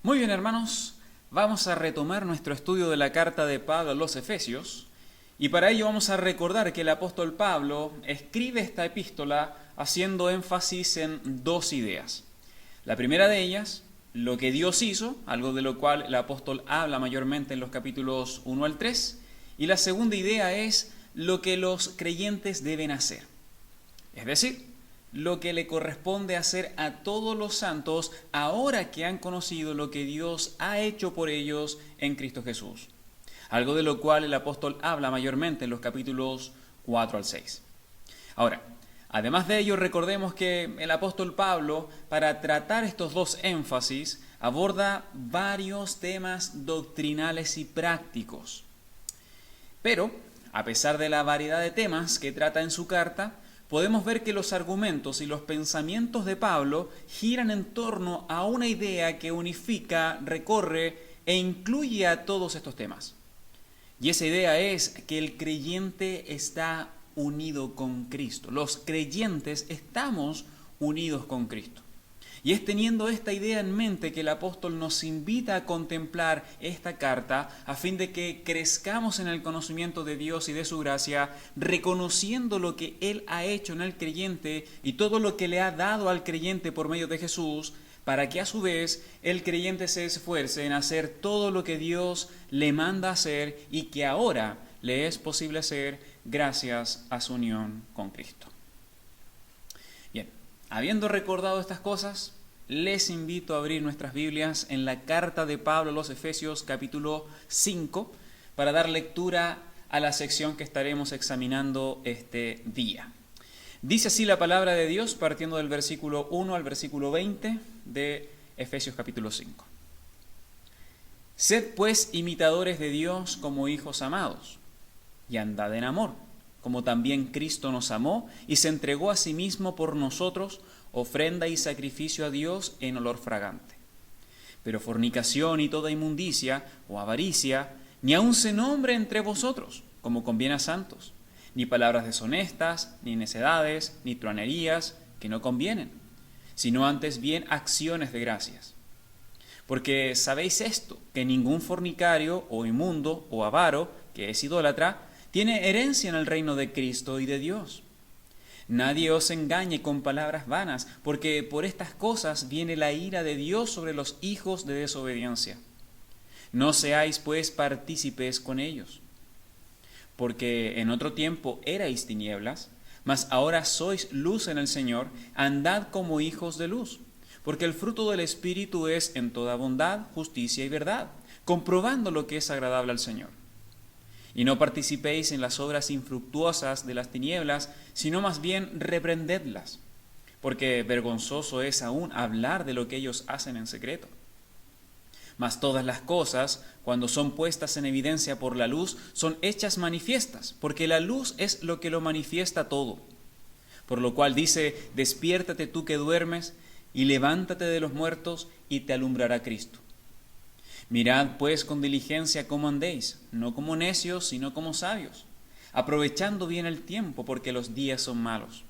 Muy bien, hermanos, vamos a retomar nuestro estudio de la carta de Pablo a los Efesios, y para ello vamos a recordar que el apóstol Pablo escribe esta epístola haciendo énfasis en dos ideas. La primera de ellas, lo que Dios hizo, algo de lo cual el apóstol habla mayormente en los capítulos 1 al 3, y la segunda idea es lo que los creyentes deben hacer. Es decir, lo que le corresponde hacer a todos los santos ahora que han conocido lo que Dios ha hecho por ellos en Cristo Jesús. Algo de lo cual el apóstol habla mayormente en los capítulos 4 al 6. Ahora, además de ello, recordemos que el apóstol Pablo, para tratar estos dos énfasis, aborda varios temas doctrinales y prácticos. Pero, a pesar de la variedad de temas que trata en su carta, podemos ver que los argumentos y los pensamientos de Pablo giran en torno a una idea que unifica, recorre e incluye a todos estos temas. Y esa idea es que el creyente está unido con Cristo. Los creyentes estamos unidos con Cristo. Y es teniendo esta idea en mente que el apóstol nos invita a contemplar esta carta a fin de que crezcamos en el conocimiento de Dios y de su gracia, reconociendo lo que Él ha hecho en el creyente y todo lo que le ha dado al creyente por medio de Jesús, para que a su vez el creyente se esfuerce en hacer todo lo que Dios le manda hacer y que ahora le es posible hacer gracias a su unión con Cristo. Bien, habiendo recordado estas cosas, les invito a abrir nuestras Biblias en la carta de Pablo a los Efesios capítulo 5 para dar lectura a la sección que estaremos examinando este día. Dice así la palabra de Dios partiendo del versículo 1 al versículo 20 de Efesios capítulo 5. Sed pues imitadores de Dios como hijos amados, y andad en amor, como también Cristo nos amó y se entregó a sí mismo por nosotros, ofrenda y sacrificio a Dios en olor fragante. Pero fornicación y toda inmundicia o avaricia, ni aun se nombre entre vosotros, como conviene a santos, ni palabras deshonestas, ni necedades, ni truanerías, que no convienen, sino antes bien acciones de gracias. Porque sabéis esto, que ningún fornicario o inmundo o avaro, que es idólatra, tiene herencia en el reino de Cristo y de Dios. Nadie os engañe con palabras vanas, porque por estas cosas viene la ira de Dios sobre los hijos de desobediencia. No seáis pues partícipes con ellos. Porque en otro tiempo erais tinieblas, mas ahora sois luz en el Señor, andad como hijos de luz. Porque el fruto del Espíritu es en toda bondad, justicia y verdad, comprobando lo que es agradable al Señor. Y no participéis en las obras infructuosas de las tinieblas, sino más bien reprendedlas, porque vergonzoso es aún hablar de lo que ellos hacen en secreto. Mas todas las cosas, cuando son puestas en evidencia por la luz, son hechas manifiestas, porque la luz es lo que lo manifiesta todo. Por lo cual dice, despiértate tú que duermes, y levántate de los muertos, y te alumbrará Cristo. Mirad pues con diligencia cómo andéis, no como necios, sino como sabios, aprovechando bien el tiempo, porque los días son malos.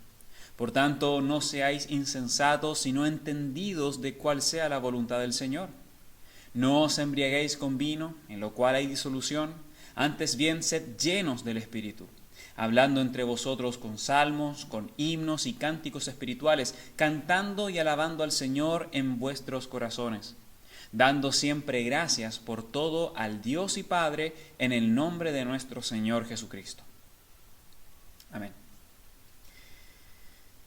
Por tanto, no seáis insensatos, sino entendidos de cuál sea la voluntad del Señor. No os embriaguéis con vino, en lo cual hay disolución, antes bien sed llenos del Espíritu, hablando entre vosotros con salmos, con himnos y cánticos espirituales, cantando y alabando al Señor en vuestros corazones, dando siempre gracias por todo al Dios y Padre en el nombre de nuestro Señor Jesucristo. Amén.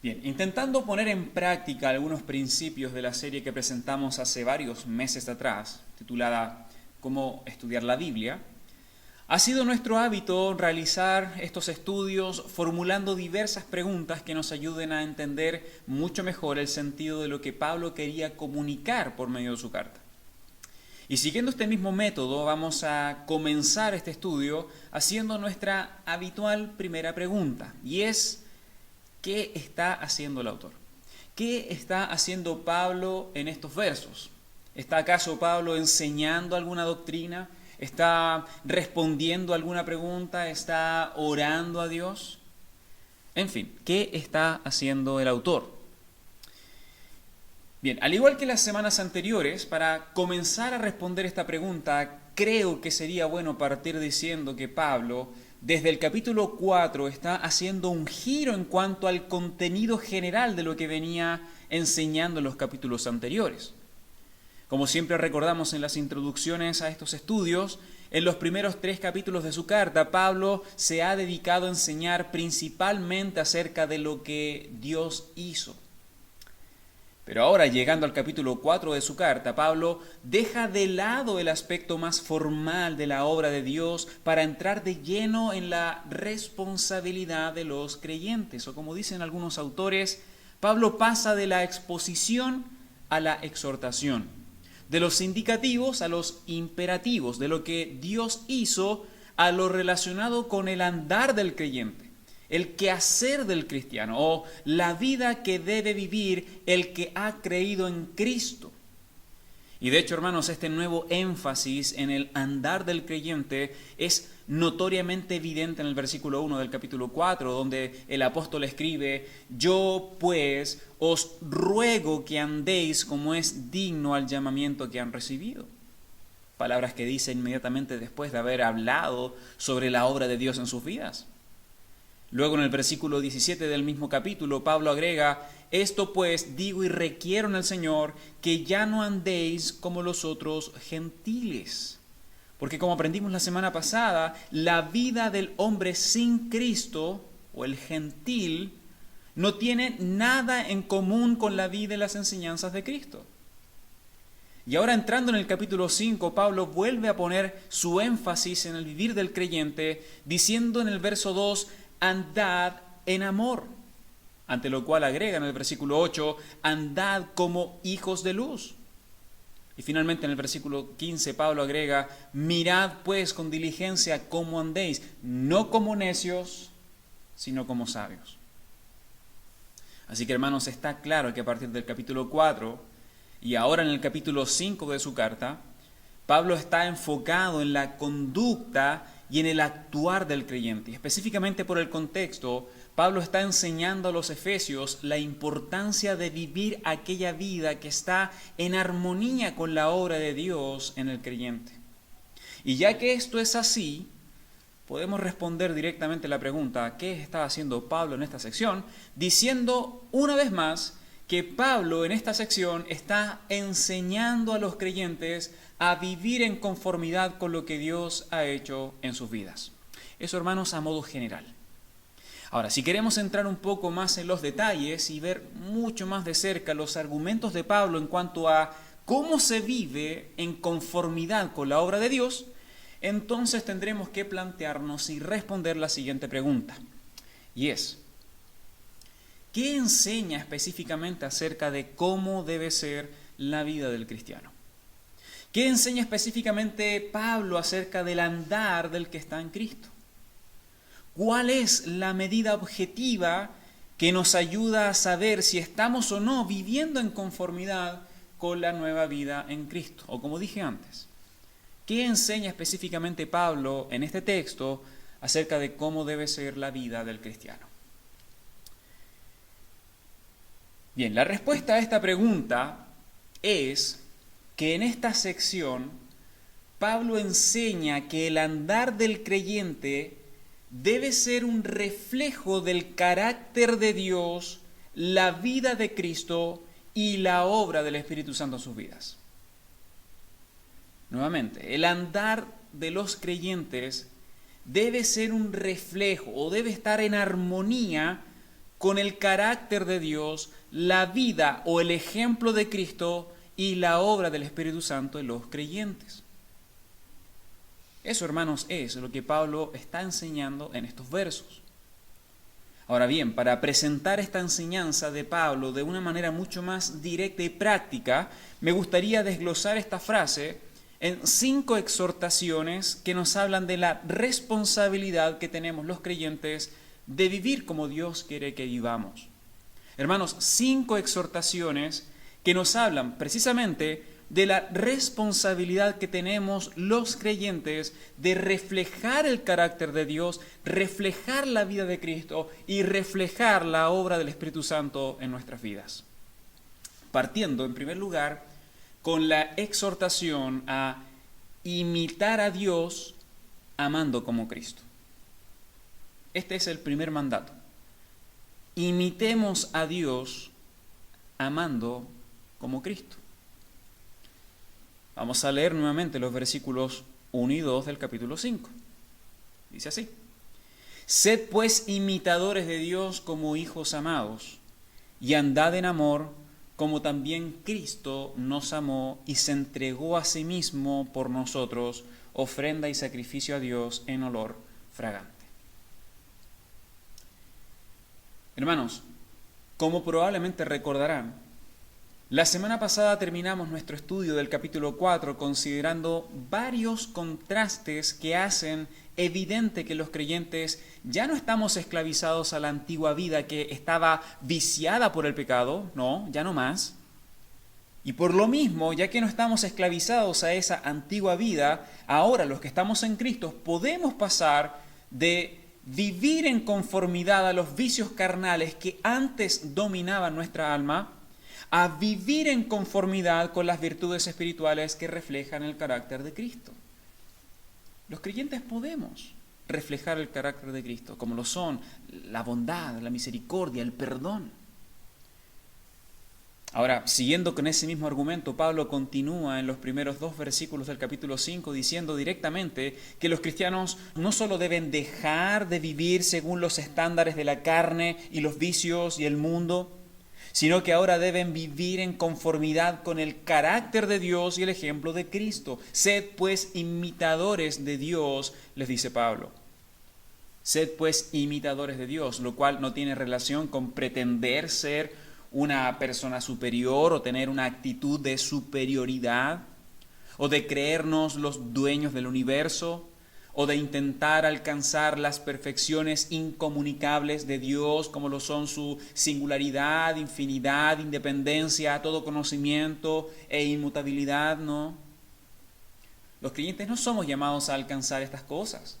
Bien, intentando poner en práctica algunos principios de la serie que presentamos hace varios meses atrás, titulada Cómo estudiar la Biblia, ha sido nuestro hábito realizar estos estudios formulando diversas preguntas que nos ayuden a entender mucho mejor el sentido de lo que Pablo quería comunicar por medio de su carta. Y siguiendo este mismo método, vamos a comenzar este estudio haciendo nuestra habitual primera pregunta, y es, ¿qué está haciendo el autor? ¿Qué está haciendo Pablo en estos versos? ¿Está acaso Pablo enseñando alguna doctrina? ¿Está respondiendo a alguna pregunta? ¿Está orando a Dios? En fin, ¿qué está haciendo el autor? Bien, al igual que las semanas anteriores, para comenzar a responder esta pregunta, creo que sería bueno partir diciendo que Pablo, desde el capítulo 4, está haciendo un giro en cuanto al contenido general de lo que venía enseñando en los capítulos anteriores. Como siempre recordamos en las introducciones a estos estudios, en los primeros 3 capítulos de su carta, Pablo se ha dedicado a enseñar principalmente acerca de lo que Dios hizo. Pero ahora, llegando al capítulo 4 de su carta, Pablo deja de lado el aspecto más formal de la obra de Dios para entrar de lleno en la responsabilidad de los creyentes. O como dicen algunos autores, Pablo pasa de la exposición a la exhortación, de los indicativos a los imperativos, de lo que Dios hizo a lo relacionado con el andar del creyente, el quehacer del cristiano o la vida que debe vivir el que ha creído en Cristo. Y de hecho, hermanos, este nuevo énfasis en el andar del creyente es notoriamente evidente en el versículo 1 del capítulo 4, donde el apóstol escribe: yo pues os ruego que andéis como es digno al llamamiento que han recibido. Palabras que dice inmediatamente después de haber hablado sobre la obra de Dios en sus vidas. Luego en el versículo 17 del mismo capítulo, Pablo agrega: esto pues digo y requiero en el Señor, que ya no andéis como los otros gentiles. Porque como aprendimos la semana pasada, la vida del hombre sin Cristo, o el gentil, no tiene nada en común con la vida y las enseñanzas de Cristo. Y ahora entrando en el capítulo 5, Pablo vuelve a poner su énfasis en el vivir del creyente, diciendo en el verso 2, andad en amor, ante lo cual agrega en el versículo 8, andad como hijos de luz. Y finalmente en el versículo 15 Pablo agrega, mirad pues con diligencia cómo andéis, no como necios, sino como sabios. Así que, hermanos, está claro que a partir del capítulo 4 y ahora en el capítulo 5 de su carta, Pablo está enfocado en la conducta y en el actuar del creyente. Y específicamente por el contexto, Pablo está enseñando a los efesios la importancia de vivir aquella vida que está en armonía con la obra de Dios en el creyente. Y ya que esto es así, podemos responder directamente la pregunta: ¿qué estaba haciendo Pablo en esta sección? Diciendo una vez más que Pablo en esta sección está enseñando a los creyentes a vivir en conformidad con lo que Dios ha hecho en sus vidas. Eso, hermanos, a modo general. Ahora, si queremos entrar un poco más en los detalles y ver mucho más de cerca los argumentos de Pablo en cuanto a cómo se vive en conformidad con la obra de Dios, entonces tendremos que plantearnos y responder la siguiente pregunta. Y es: ¿qué enseña específicamente acerca de cómo debe ser la vida del cristiano? ¿Qué enseña específicamente Pablo acerca del andar del que está en Cristo? ¿Cuál es la medida objetiva que nos ayuda a saber si estamos o no viviendo en conformidad con la nueva vida en Cristo? O como dije antes, ¿qué enseña específicamente Pablo en este texto acerca de cómo debe ser la vida del cristiano? Bien, la respuesta a esta pregunta es que en esta sección Pablo enseña que el andar del creyente debe ser un reflejo del carácter de Dios, la vida de Cristo y la obra del Espíritu Santo en sus vidas. Nuevamente, el andar de los creyentes debe ser un reflejo o debe estar en armonía con el carácter de Dios, la vida o el ejemplo de Cristo y la obra del Espíritu Santo en los creyentes. Eso, hermanos, es lo que Pablo está enseñando en estos versos. Ahora bien, para presentar esta enseñanza de Pablo de una manera mucho más directa y práctica, me gustaría desglosar esta frase en 5 exhortaciones que nos hablan de la responsabilidad que tenemos los creyentes de vivir como Dios quiere que vivamos. Hermanos, 5 exhortaciones que nos hablan precisamente de la responsabilidad que tenemos los creyentes de reflejar el carácter de Dios, reflejar la vida de Cristo y reflejar la obra del Espíritu Santo en nuestras vidas. partiendo en primer lugar con la exhortación a imitar a Dios amando como Cristo. Este es el primer mandato. Imitemos a Dios amando como Cristo. Vamos a leer nuevamente los versículos 1 y 2 del capítulo 5. Dice así: Sed pues imitadores de Dios como hijos amados, y andad en amor, como también Cristo nos amó y se entregó a sí mismo por nosotros, ofrenda y sacrificio a Dios en olor fragante. Hermanos, como probablemente recordarán, la semana pasada terminamos nuestro estudio del capítulo 4 considerando varios contrastes que hacen evidente que los creyentes ya no estamos esclavizados a la antigua vida que estaba viciada por el pecado, no, ya no más. Y por lo mismo, ya que no estamos esclavizados a esa antigua vida, ahora los que estamos en Cristo podemos pasar de vivir en conformidad a los vicios carnales que antes dominaban nuestra alma, a vivir en conformidad con las virtudes espirituales que reflejan el carácter de Cristo. Los creyentes podemos reflejar el carácter de Cristo, como lo son la bondad, la misericordia, el perdón. Ahora, siguiendo con ese mismo argumento, Pablo continúa en los primeros 2 versículos del capítulo 5 diciendo directamente que los cristianos no solo deben dejar de vivir según los estándares de la carne y los vicios y el mundo, sino que ahora deben vivir en conformidad con el carácter de Dios y el ejemplo de Cristo. Sed pues imitadores de Dios, les dice Pablo. Sed pues imitadores de Dios, lo cual no tiene relación con pretender ser una persona superior o tener una actitud de superioridad, o de creernos los dueños del universo, o de intentar alcanzar las perfecciones incomunicables de Dios, como lo son su singularidad, infinidad, independencia, todo conocimiento e inmutabilidad, no. Los creyentes no somos llamados a alcanzar estas cosas,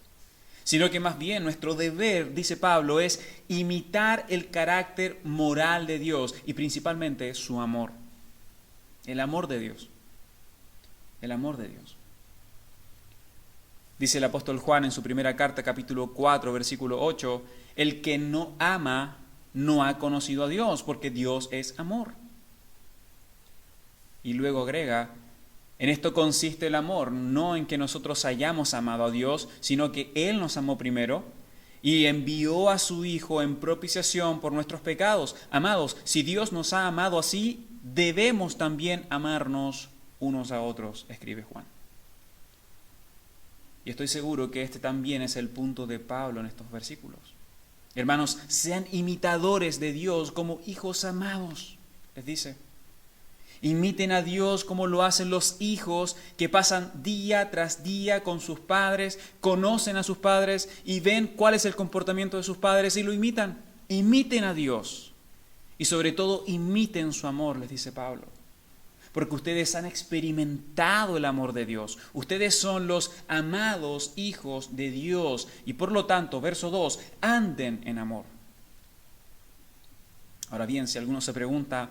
sino que más bien nuestro deber, dice Pablo, es imitar el carácter moral de Dios y principalmente su amor. El amor de Dios. El amor de Dios. Dice el apóstol Juan en su primera carta, capítulo 4, versículo 8, el que no ama no ha conocido a Dios, porque Dios es amor. Y luego agrega, en esto consiste el amor, no en que nosotros hayamos amado a Dios, sino que Él nos amó primero y envió a su Hijo en propiciación por nuestros pecados. Amados, si Dios nos ha amado así, debemos también amarnos unos a otros, escribe Juan. Y estoy seguro que este también es el punto de Pablo en estos versículos. Hermanos, sean imitadores de Dios como hijos amados, les dice. Imiten a Dios como lo hacen los hijos que pasan día tras día con sus padres, conocen a sus padres y ven cuál es el comportamiento de sus padres y lo imitan. Imiten a Dios y sobre todo imiten su amor, les dice Pablo. Porque ustedes han experimentado el amor de Dios. Ustedes son los amados hijos de Dios y por lo tanto, verso 2, anden en amor. Ahora bien, si alguno se pregunta,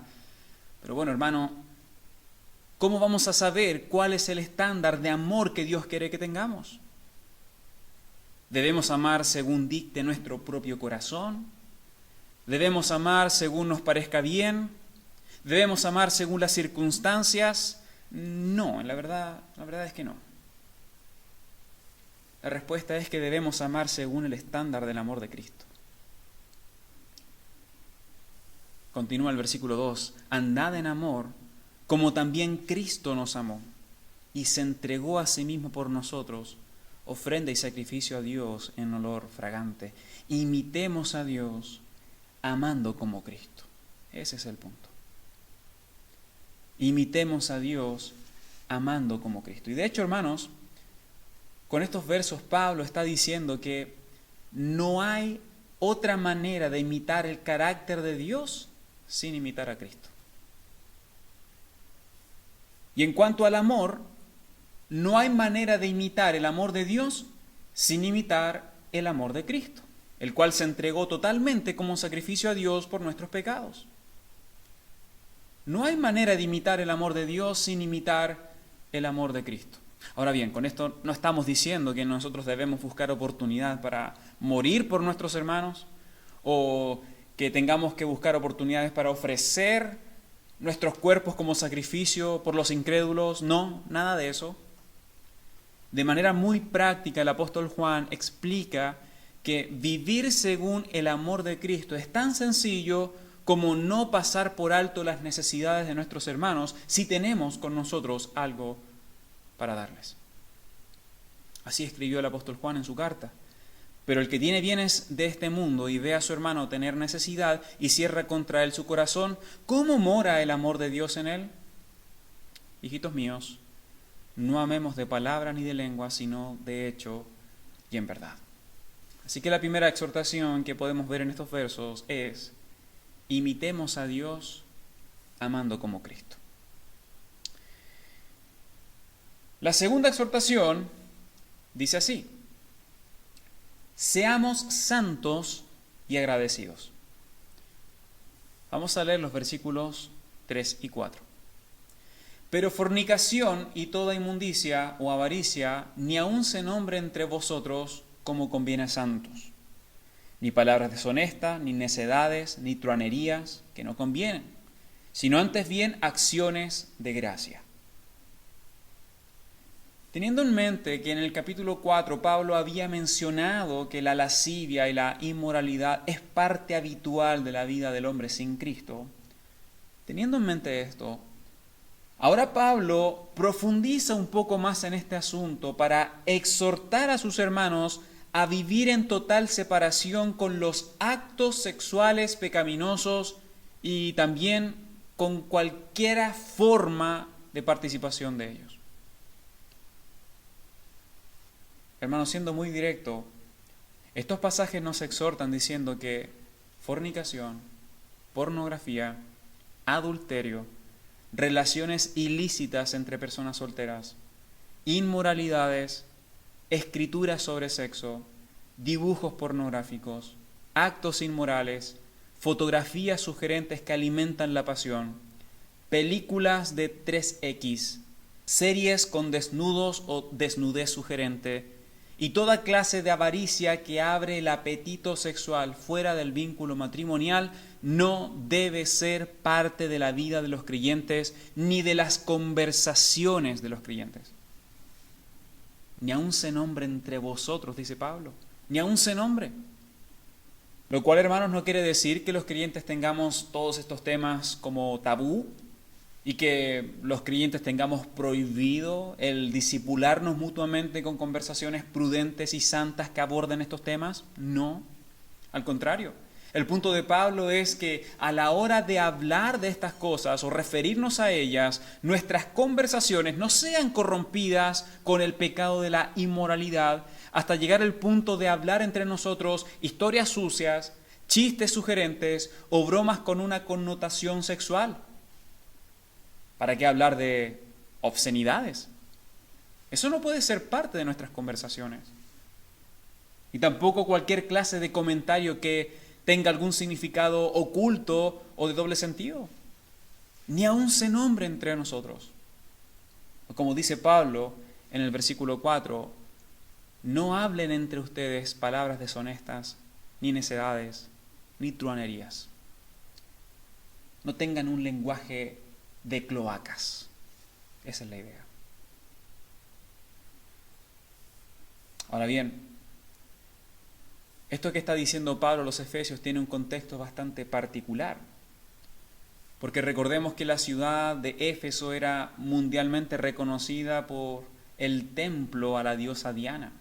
pero bueno, hermano, ¿cómo vamos a saber cuál es el estándar de amor que Dios quiere que tengamos? ¿Debemos amar según dicte nuestro propio corazón? ¿Debemos amar según nos parezca bien? ¿Debemos amar según las circunstancias? No, la verdad es que no. La respuesta es que debemos amar según el estándar del amor de Cristo. Continúa el versículo 2, andad en amor, como también Cristo nos amó, y se entregó a sí mismo por nosotros, ofrenda y sacrificio a Dios en olor fragante. Imitemos a Dios amando como Cristo. Ese es el punto. Imitemos a Dios amando como Cristo. Y de hecho, hermanos, con estos versos Pablo está diciendo que no hay otra manera de imitar el carácter de Dios sin imitar a Cristo. Y en cuanto al amor, no hay manera de imitar el amor de Dios sin imitar el amor de Cristo, el cual se entregó totalmente como sacrificio a Dios por nuestros pecados. No hay manera de imitar el amor de Dios sin imitar el amor de Cristo. Ahora bien, con esto no estamos diciendo que nosotros debemos buscar oportunidad para morir por nuestros hermanos o que tengamos que buscar oportunidades para ofrecer nuestros cuerpos como sacrificio por los incrédulos. No, nada de eso. De manera muy práctica, el apóstol Juan explica que vivir según el amor de Cristo es tan sencillo como no pasar por alto las necesidades de nuestros hermanos si tenemos con nosotros algo para darles. Así escribió el apóstol Juan en su carta. Pero el que tiene bienes de este mundo y ve a su hermano tener necesidad y cierra contra él su corazón, ¿cómo mora el amor de Dios en él? Hijitos míos, no amemos de palabra ni de lengua, sino de hecho y en verdad. Así que la primera exhortación que podemos ver en estos versos es: imitemos a Dios amando como Cristo. La segunda exhortación dice así: seamos santos y agradecidos. Vamos a leer los versículos 3 y 4. Pero fornicación y toda inmundicia o avaricia ni aun se nombre entre vosotros como conviene a santos, ni palabras deshonestas, ni necedades, ni truanerías que no convienen, sino antes bien acciones de gracia. Teniendo en mente que en el capítulo 4 Pablo había mencionado que la lascivia y la inmoralidad es parte habitual de la vida del hombre sin Cristo, teniendo en mente esto, ahora Pablo profundiza un poco más en este asunto para exhortar a sus hermanos a vivir en total separación con los actos sexuales pecaminosos y también con cualquier forma de participación de ellos. Hermanos, siendo muy directo, estos pasajes nos exhortan diciendo que fornicación, pornografía, adulterio, relaciones ilícitas entre personas solteras, inmoralidades, escrituras sobre sexo, dibujos pornográficos, actos inmorales, fotografías sugerentes que alimentan la pasión, películas de 3X, series con desnudos o desnudez sugerente, y toda clase de avaricia que abre el apetito sexual fuera del vínculo matrimonial no debe ser parte de la vida de los creyentes ni de las conversaciones de los creyentes. Ni aun se nombre entre vosotros, dice Pablo, ni aun se nombre. Lo cual, hermanos, no quiere decir que los creyentes tengamos todos estos temas como tabú y que los creyentes tengamos prohibido el discipularnos mutuamente con conversaciones prudentes y santas que aborden estos temas. No, al contrario. El punto de Pablo es que a la hora de hablar de estas cosas o referirnos a ellas, nuestras conversaciones no sean corrompidas con el pecado de la inmoralidad hasta llegar al punto de hablar entre nosotros historias sucias, chistes sugerentes o bromas con una connotación sexual. ¿Para qué hablar de obscenidades? Eso no puede ser parte de nuestras conversaciones. Y tampoco cualquier clase de comentario que tenga algún significado oculto o de doble sentido. Ni aun se nombre entre nosotros. O como dice Pablo en el versículo 4, no hablen entre ustedes palabras deshonestas, ni necedades, ni truanerías. No tengan un lenguaje de cloacas. Esa es la idea. Ahora bien, esto que está diciendo Pablo a los Efesios tiene un contexto bastante particular, porque recordemos que la ciudad de Éfeso era mundialmente reconocida por el templo a la diosa Diana,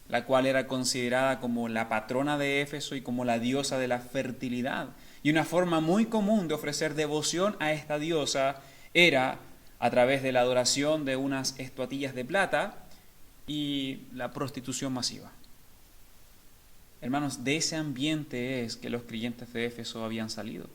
la cual era considerada como la patrona de Éfeso y como la diosa de la fertilidad. Y una forma muy común de ofrecer devoción a esta diosa era a través de la adoración de unas estatuillas de plata y la prostitución masiva. Hermanos, de ese ambiente es que los creyentes de Éfeso habían salido.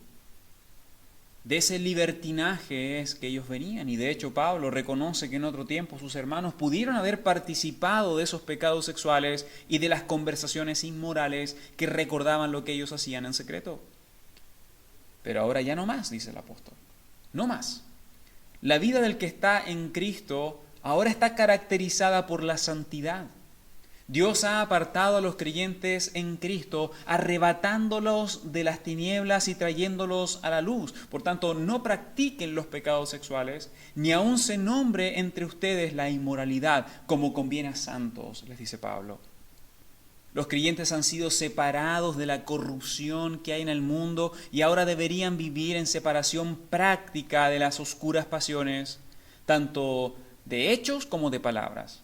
De ese libertinaje es que ellos venían. Y de hecho Pablo reconoce que en otro tiempo sus hermanos pudieron haber participado de esos pecados sexuales y de las conversaciones inmorales que recordaban lo que ellos hacían en secreto. Pero ahora ya no más, dice el apóstol. No más. La vida del que está en Cristo ahora está caracterizada por la santidad. Dios ha apartado a los creyentes en Cristo, arrebatándolos de las tinieblas y trayéndolos a la luz. Por tanto, no practiquen los pecados sexuales, ni aun se nombre entre ustedes la inmoralidad, como conviene a santos, les dice Pablo. Los creyentes han sido separados de la corrupción que hay en el mundo y ahora deberían vivir en separación práctica de las oscuras pasiones, tanto de hechos como de palabras.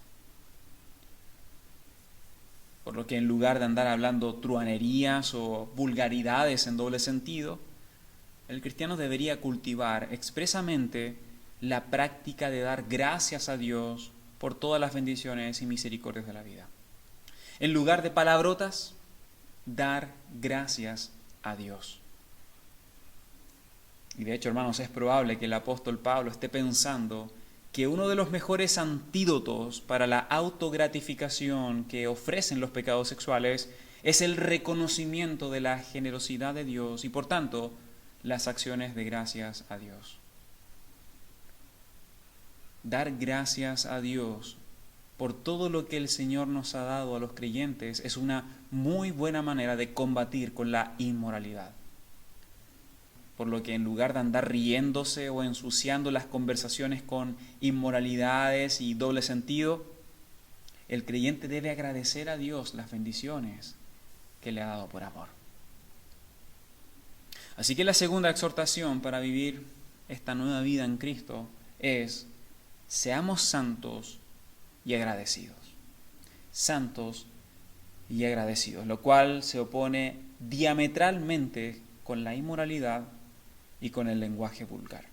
Por lo que en lugar de andar hablando truhanerías o vulgaridades en doble sentido, el cristiano debería cultivar expresamente la práctica de dar gracias a Dios por todas las bendiciones y misericordias de la vida. En lugar de palabrotas, dar gracias a Dios. Y de hecho, hermanos, es probable que el apóstol Pablo esté pensando que uno de los mejores antídotos para la autogratificación que ofrecen los pecados sexuales es el reconocimiento de la generosidad de Dios y, por tanto, las acciones de gracias a Dios. Dar gracias a Dios por todo lo que el Señor nos ha dado a los creyentes es una muy buena manera de combatir con la inmoralidad. Por lo que en lugar de andar riéndose o ensuciando las conversaciones con inmoralidades y doble sentido, el creyente debe agradecer a Dios las bendiciones que le ha dado por amor. Así que la segunda exhortación para vivir esta nueva vida en Cristo es: seamos santos y agradecidos. Santos y agradecidos, lo cual se opone diametralmente con la inmoralidad y con el lenguaje vulgar.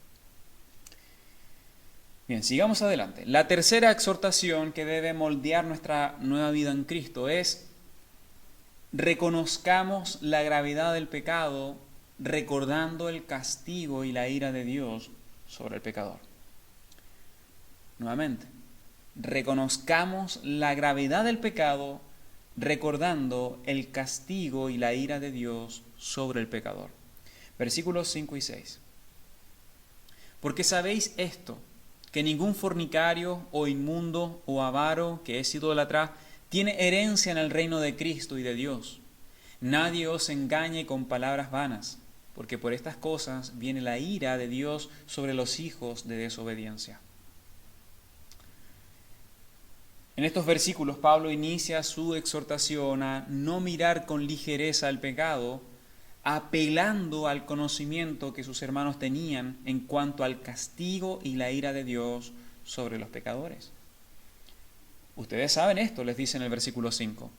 Bien, sigamos adelante. La tercera exhortación que debe moldear nuestra nueva vida en Cristo es: reconozcamos la gravedad del pecado, recordando el castigo y la ira de Dios sobre el pecador. Nuevamente, reconozcamos la gravedad del pecado, recordando el castigo y la ira de Dios sobre el pecador. Versículos 5 y 6. Porque sabéis esto, que ningún fornicario o inmundo o avaro que es idólatra tiene herencia en el reino de Cristo y de Dios. Nadie os engañe con palabras vanas, porque por estas cosas viene la ira de Dios sobre los hijos de desobediencia. En estos versículos Pablo inicia su exhortación a no mirar con ligereza el pecado, apelando al conocimiento que sus hermanos tenían en cuanto al castigo y la ira de Dios sobre los pecadores. Ustedes saben esto, les dice en el versículo 5.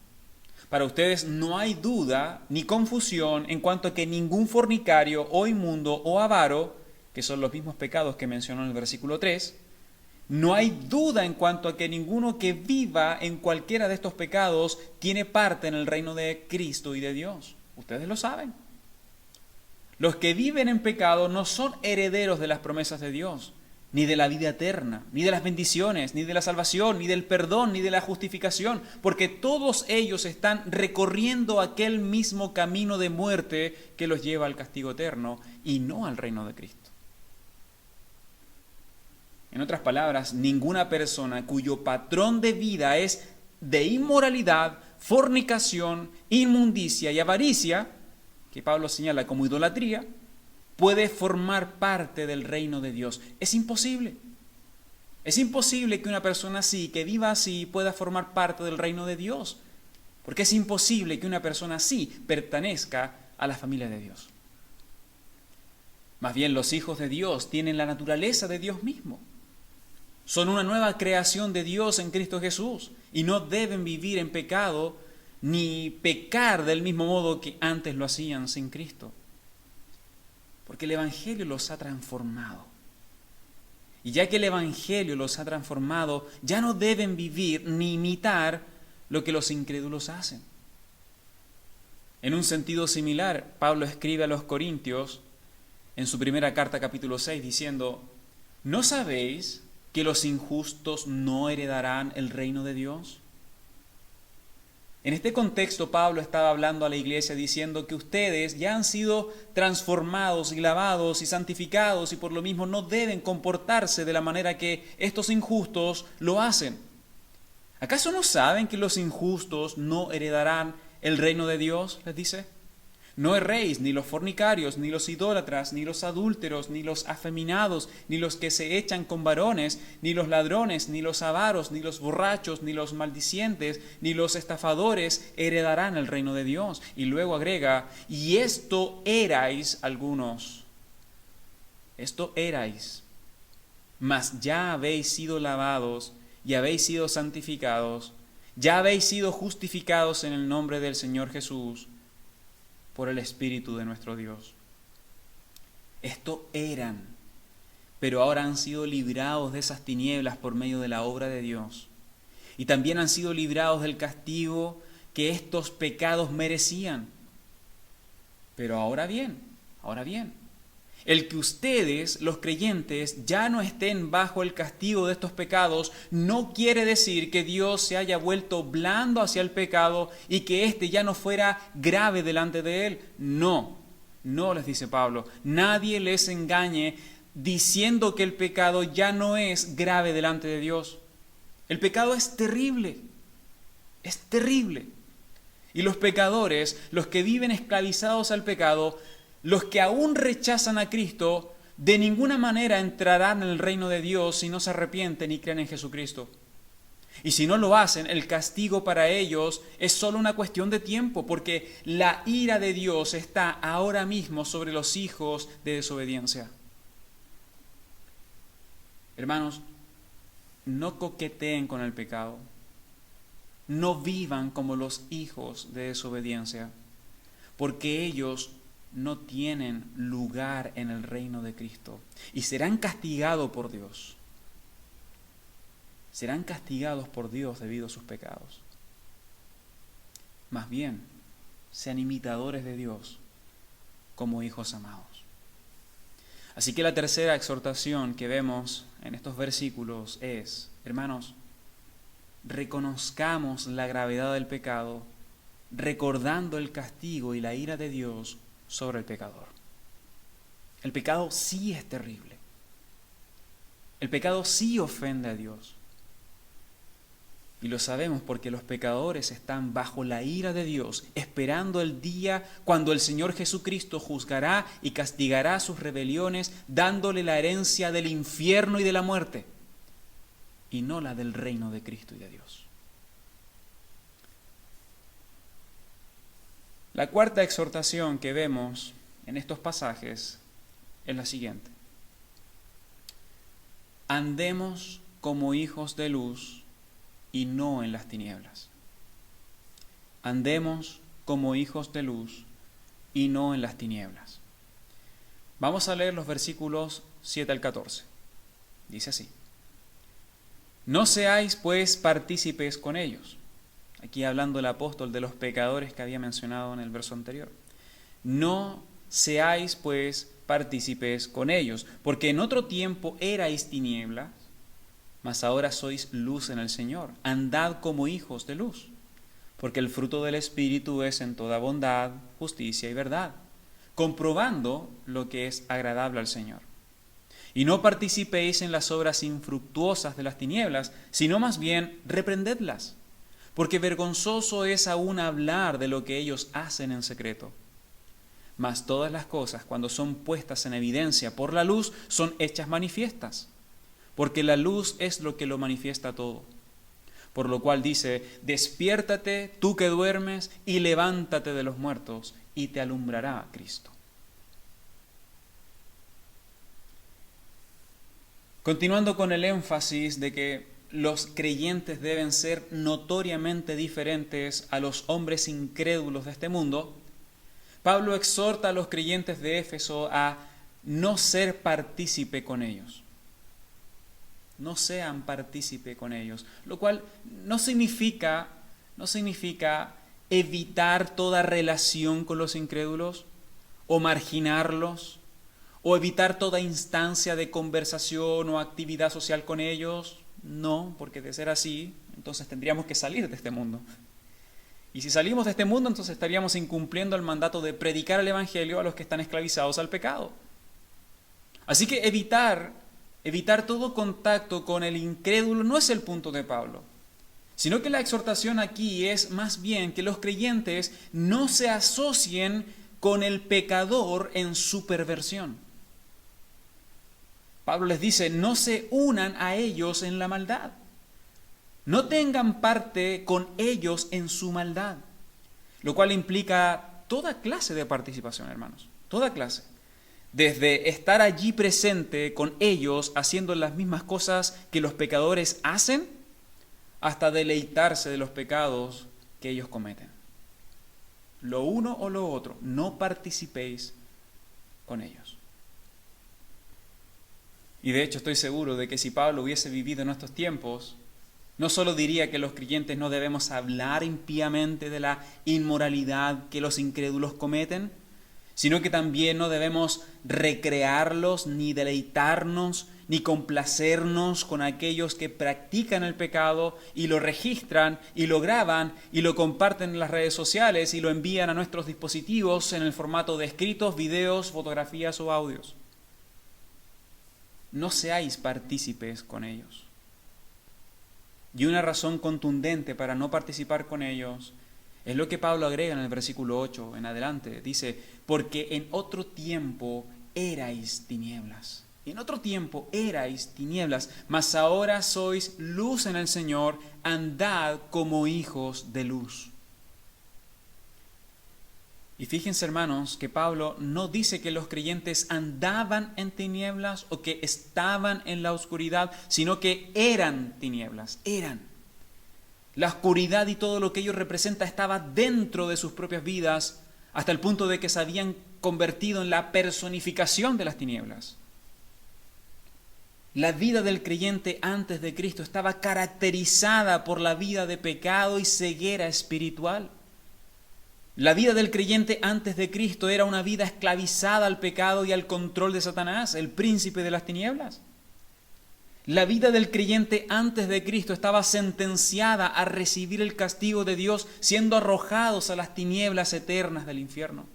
Para ustedes no hay duda ni confusión en cuanto a que ningún fornicario o inmundo o avaro, que son los mismos pecados que mencionó en el versículo 3, no hay duda en cuanto a que ninguno que viva en cualquiera de estos pecados tiene parte en el reino de Cristo y de Dios. Ustedes lo saben. Los que viven en pecado no son herederos de las promesas de Dios, ni de la vida eterna, ni de las bendiciones, ni de la salvación, ni del perdón, ni de la justificación, porque todos ellos están recorriendo aquel mismo camino de muerte que los lleva al castigo eterno y no al reino de Cristo. En otras palabras, ninguna persona cuyo patrón de vida es de inmoralidad, fornicación, inmundicia y avaricia, que Pablo señala como idolatría, puede formar parte del reino de Dios. Es imposible. Es imposible que una persona así, que viva así, pueda formar parte del reino de Dios. Porque es imposible que una persona así pertenezca a la familia de Dios. Más bien, los hijos de Dios tienen la naturaleza de Dios mismo. Son una nueva creación de Dios en Cristo Jesús y no deben vivir en pecado ni pecar del mismo modo que antes lo hacían sin Cristo. Porque el Evangelio los ha transformado. Y ya que el Evangelio los ha transformado, ya no deben vivir ni imitar lo que los incrédulos hacen. En un sentido similar, Pablo escribe a los Corintios en su primera carta, capítulo 6, diciendo: ¿no sabéis que los injustos no heredarán el reino de Dios? En este contexto, Pablo estaba hablando a la iglesia diciendo que ustedes ya han sido transformados y lavados y santificados y por lo mismo no deben comportarse de la manera que estos injustos lo hacen. ¿Acaso no saben que los injustos no heredarán el reino de Dios? Les dice. No erréis, ni los fornicarios, ni los idólatras, ni los adúlteros, ni los afeminados, ni los que se echan con varones, ni los ladrones, ni los avaros, ni los borrachos, ni los maldicientes, ni los estafadores heredarán el reino de Dios. Y luego agrega, y esto erais algunos. Esto erais, mas ya habéis sido lavados y habéis sido santificados, ya habéis sido justificados en el nombre del Señor Jesús, por el Espíritu de nuestro Dios. Esto eran, pero ahora han sido librados de esas tinieblas por medio de la obra de Dios. Y también han sido librados del castigo que estos pecados merecían. Pero ahora bien, el que ustedes, los creyentes, ya no estén bajo el castigo de estos pecados, no quiere decir que Dios se haya vuelto blando hacia el pecado y que éste ya no fuera grave delante de él. No, les dice Pablo, nadie les engañe diciendo que el pecado ya no es grave delante de Dios. El pecado es terrible. Y los pecadores, los que viven esclavizados al pecado, los que aún rechazan a Cristo, de ninguna manera entrarán en el reino de Dios si no se arrepienten y creen en Jesucristo. Y si no lo hacen, el castigo para ellos es solo una cuestión de tiempo, porque la ira de Dios está ahora mismo sobre los hijos de desobediencia. Hermanos, no coqueteen con el pecado. No vivan como los hijos de desobediencia, porque ellos no tienen lugar en el reino de Cristo y serán castigados por Dios. Serán castigados por Dios debido a sus pecados. Más bien, sean imitadores de Dios como hijos amados. Así que la tercera exhortación que vemos en estos versículos es, hermanos, reconozcamos la gravedad del pecado, recordando el castigo y la ira de Dios sobre el pecador. El pecado sí es terrible. El pecado sí ofende a Dios. Y lo sabemos porque los pecadores están bajo la ira de Dios, esperando el día cuando el Señor Jesucristo juzgará y castigará sus rebeliones, dándole la herencia del infierno y de la muerte, y no la del reino de Cristo y de Dios. La cuarta exhortación que vemos en estos pasajes es la siguiente. Andemos como hijos de luz y no en las tinieblas. Andemos como hijos de luz y no en las tinieblas. Vamos a leer los versículos 7 al 14. Dice así. No seáis pues partícipes con ellos. Aquí hablando el apóstol de los pecadores que había mencionado en el verso anterior. No seáis pues partícipes con ellos, porque en otro tiempo erais tinieblas, mas ahora sois luz en el Señor. Andad como hijos de luz, porque el fruto del Espíritu es en toda bondad, justicia y verdad, comprobando lo que es agradable al Señor. Y no participéis en las obras infructuosas de las tinieblas, sino más bien reprendedlas, porque vergonzoso es aún hablar de lo que ellos hacen en secreto. Mas todas las cosas, cuando son puestas en evidencia por la luz, son hechas manifiestas, porque la luz es lo que lo manifiesta todo. Por lo cual dice, despiértate tú que duermes y levántate de los muertos y te alumbrará Cristo. Continuando con el énfasis de que los creyentes deben ser notoriamente diferentes a los hombres incrédulos de este mundo, Pablo exhorta a los creyentes de Éfeso a no ser partícipe con ellos. No sean partícipe con ellos, lo cual no significa evitar toda relación con los incrédulos o marginarlos o evitar toda instancia de conversación o actividad social con ellos. No, porque de ser así, entonces tendríamos que salir de este mundo. Y si salimos de este mundo, entonces estaríamos incumpliendo el mandato de predicar el Evangelio a los que están esclavizados al pecado. Así que evitar todo contacto con el incrédulo no es el punto de Pablo, sino que la exhortación aquí es más bien que los creyentes no se asocien con el pecador en su perversión. Pablo les dice, no se unan a ellos en la maldad. No tengan parte con ellos en su maldad. Lo cual implica toda clase de participación, hermanos. Toda clase. Desde estar allí presente con ellos haciendo las mismas cosas que los pecadores hacen, hasta deleitarse de los pecados que ellos cometen. Lo uno o lo otro, no participéis con ellos. Y de hecho estoy seguro de que si Pablo hubiese vivido en estos tiempos, no solo diría que los creyentes no debemos hablar impíamente de la inmoralidad que los incrédulos cometen, sino que también no debemos recrearlos, ni deleitarnos, ni complacernos con aquellos que practican el pecado y lo registran y lo graban y lo comparten en las redes sociales y lo envían a nuestros dispositivos en el formato de escritos, videos, fotografías o audios. No seáis partícipes con ellos. Y una razón contundente para no participar con ellos es lo que Pablo agrega en el versículo 8 en adelante. Dice, porque en otro tiempo erais tinieblas. En otro tiempo erais tinieblas, mas ahora sois luz en el Señor, andad como hijos de luz. Y fíjense, hermanos, que Pablo no dice que los creyentes andaban en tinieblas o que estaban en la oscuridad, sino que eran tinieblas, eran. La oscuridad y todo lo que ello representa estaba dentro de sus propias vidas, hasta el punto de que se habían convertido en la personificación de las tinieblas. La vida del creyente antes de Cristo estaba caracterizada por la vida de pecado y ceguera espiritual. La vida del creyente antes de Cristo era una vida esclavizada al pecado y al control de Satanás, el príncipe de las tinieblas. La vida del creyente antes de Cristo estaba sentenciada a recibir el castigo de Dios, siendo arrojados a las tinieblas eternas del infierno.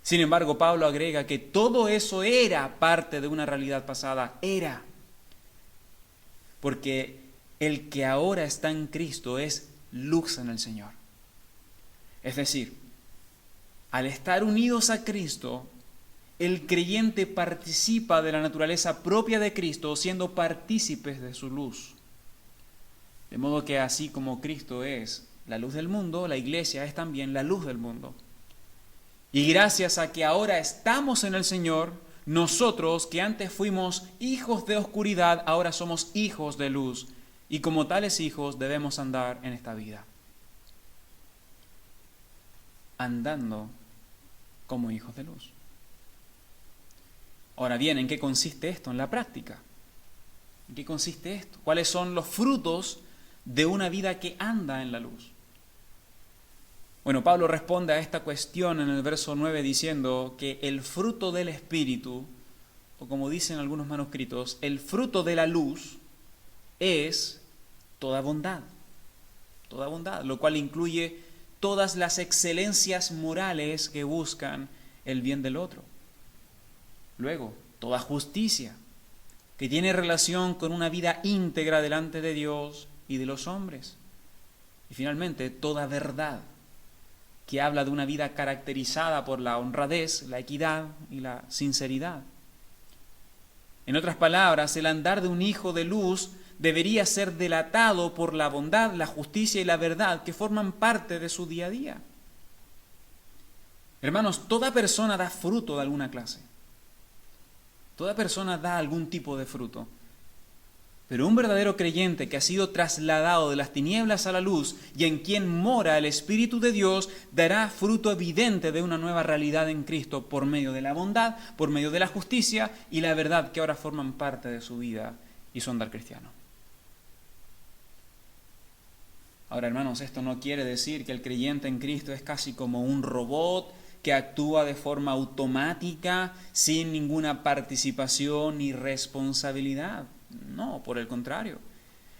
Sin embargo, Pablo agrega que todo eso era parte de una realidad pasada, era. Porque el que ahora está en Cristo es luz en el Señor. Es decir, al estar unidos a Cristo, el creyente participa de la naturaleza propia de Cristo, siendo partícipes de su luz. De modo que así como Cristo es la luz del mundo, la iglesia es también la luz del mundo. Y gracias a que ahora estamos en el Señor, nosotros que antes fuimos hijos de oscuridad, ahora somos hijos de luz. Y como tales hijos debemos andar en esta vida. Andando como hijos de luz. Ahora bien, ¿en qué consiste esto en la práctica? ¿En qué consiste esto? ¿Cuáles son los frutos de una vida que anda en la luz? Bueno, Pablo responde a esta cuestión en el verso 9 diciendo que el fruto del Espíritu, o como dicen algunos manuscritos, el fruto de la luz es toda bondad, lo cual incluye todas las excelencias morales que buscan el bien del otro. Luego, toda justicia, que tiene relación con una vida íntegra delante de Dios y de los hombres. Y finalmente, toda verdad, que habla de una vida caracterizada por la honradez, la equidad y la sinceridad. En otras palabras, el andar de un hijo de luz debería ser delatado por la bondad, la justicia y la verdad que forman parte de su día a día. Hermanos, toda persona da fruto de alguna clase. Toda persona da algún tipo de fruto. Pero un verdadero creyente que ha sido trasladado de las tinieblas a la luz y en quien mora el Espíritu de Dios, dará fruto evidente de una nueva realidad en Cristo por medio de la bondad, por medio de la justicia y la verdad que ahora forman parte de su vida y su andar cristiano. Ahora, hermanos, esto no quiere decir que el creyente en Cristo es casi como un robot que actúa de forma automática, sin ninguna participación ni responsabilidad. No, por el contrario.